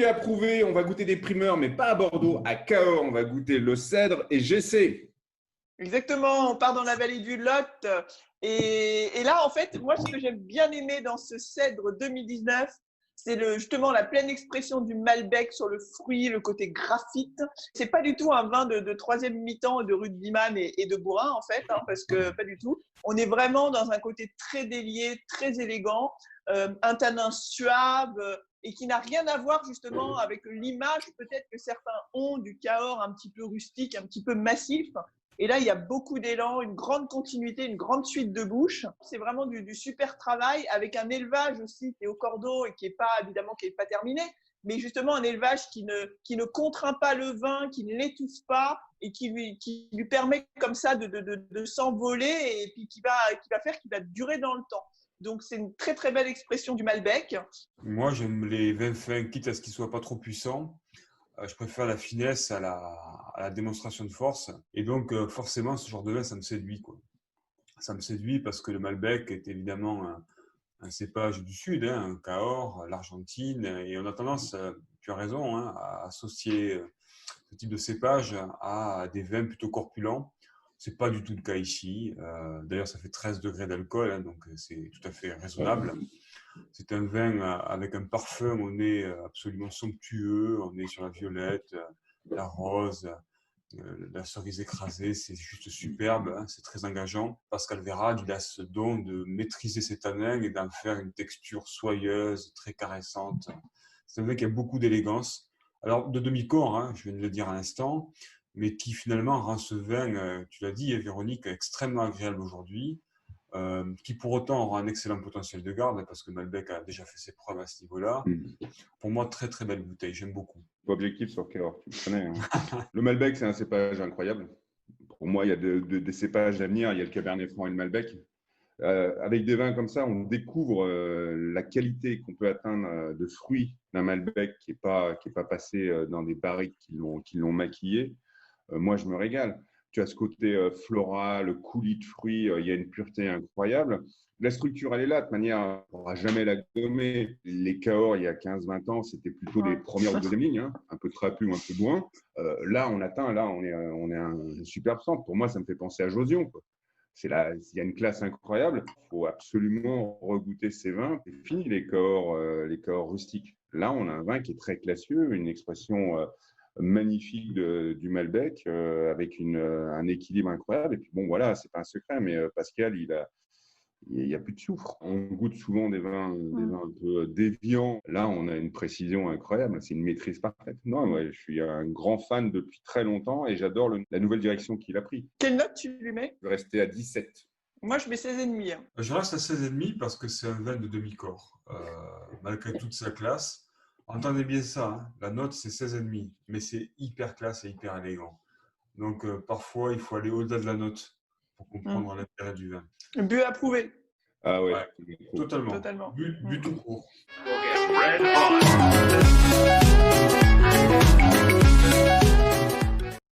approuvé, on va goûter des primeurs, mais pas à Bordeaux. À Cahors, on va goûter le cèdre et GC. Exactement, on part dans la vallée du Lot. Et là, en fait, moi, ce que j'aime bien aimer dans ce cèdre 2019, c'est justement la pleine expression du Malbec sur le fruit, le côté graphite. C'est pas du tout un vin de troisième mi-temps de Ruddiman et de Bourrin, en fait, parce que pas du tout. On est vraiment dans un côté très délié, très élégant, un tanin suave et qui n'a rien à voir justement avec l'image peut-être que certains ont du Cahors un petit peu rustique, un petit peu massif. Et là, il y a beaucoup d'élan, une grande continuité, une grande suite de bouche. C'est vraiment du super travail avec un élevage aussi qui est au cordeau et qui est pas, évidemment, qui est pas terminé, mais justement un élevage qui ne contraint pas le vin, qui ne l'étouffe pas et qui lui permet comme ça de s'envoler et puis qui va faire qu'il va durer dans le temps. Donc, c'est une très, très belle expression du Malbec. Moi, j'aime les vins fins, quitte à ce qu'ils ne soient pas trop puissants. Je préfère la finesse à la démonstration de force. Et donc, forcément, ce genre de vin, ça me séduit, quoi. Ça me séduit parce que le Malbec est évidemment un cépage du Sud, un Cahors, l'Argentine. Et on a tendance, tu as raison, à associer ce type de cépage à des vins plutôt corpulents. Ce n'est pas du tout le cas ici. D'ailleurs, ça fait 13 degrés d'alcool, donc c'est tout à fait raisonnable. C'est un vin avec un parfum, on est absolument somptueux, on est sur la violette, la rose, la cerise écrasée, c'est juste superbe, c'est très engageant. Pascal Vérard, il a ce don de maîtriser ses tanins et d'en faire une texture soyeuse, très caressante. C'est un vin qui a beaucoup d'élégance. Alors, de demi-corps, je viens de le dire à l'instant, mais qui finalement rend ce vin, tu l'as dit, Véronique, extrêmement agréable aujourd'hui. Qui pour autant aura un excellent potentiel de garde parce que Malbec a déjà fait ses preuves à ce niveau-là. Pour moi, très très belle bouteille, j'aime beaucoup. Objectif sur Cahors, tu me connais. Le Malbec, c'est un cépage incroyable. Pour moi, il y a des cépages à venir. Il y a le Cabernet Franc et le Malbec. Avec des vins comme ça, on découvre la qualité qu'on peut atteindre de fruits d'un Malbec qui est pas passé dans des barriques qui l'ont maquillé. Moi, je me régale. Tu as ce côté floral, coulis de fruits, il y a une pureté incroyable. La structure, elle est là, de manière, on ne pourra jamais la gommer. Les Cahors, il y a 15-20 ans, c'était plutôt des premières ou deuxième lignes, un peu trapu ou un peu loin. Là, on est à un super centre. Pour moi, ça me fait penser à Josion, quoi. Il y a une classe incroyable. Il faut absolument regoûter ces vins. C'est fini les Cahors rustiques. Là, on a un vin qui est très classieux, une expression magnifique du Malbec avec un équilibre incroyable. Et puis bon, voilà, c'est pas un secret, mais Pascal, il y a plus de soufre. On goûte souvent des vins un peu déviants. Là, on a une précision incroyable. C'est une maîtrise parfaite. Non, ouais, je suis un grand fan depuis très longtemps et j'adore la nouvelle direction qu'il a pris. Quelle note tu lui mets? Je vais rester à 17. Moi, je mets 16,5. Je reste à 16,5 parce que c'est un vin de demi-corps. Malgré toute sa classe. Entendez bien ça, la note c'est 16,5, mais c'est hyper classe et hyper élégant. Donc parfois il faut aller au-delà de la note pour comprendre l'intérêt du vin. Bu approuvé. Ah ouais, Totalement. Bu tout court.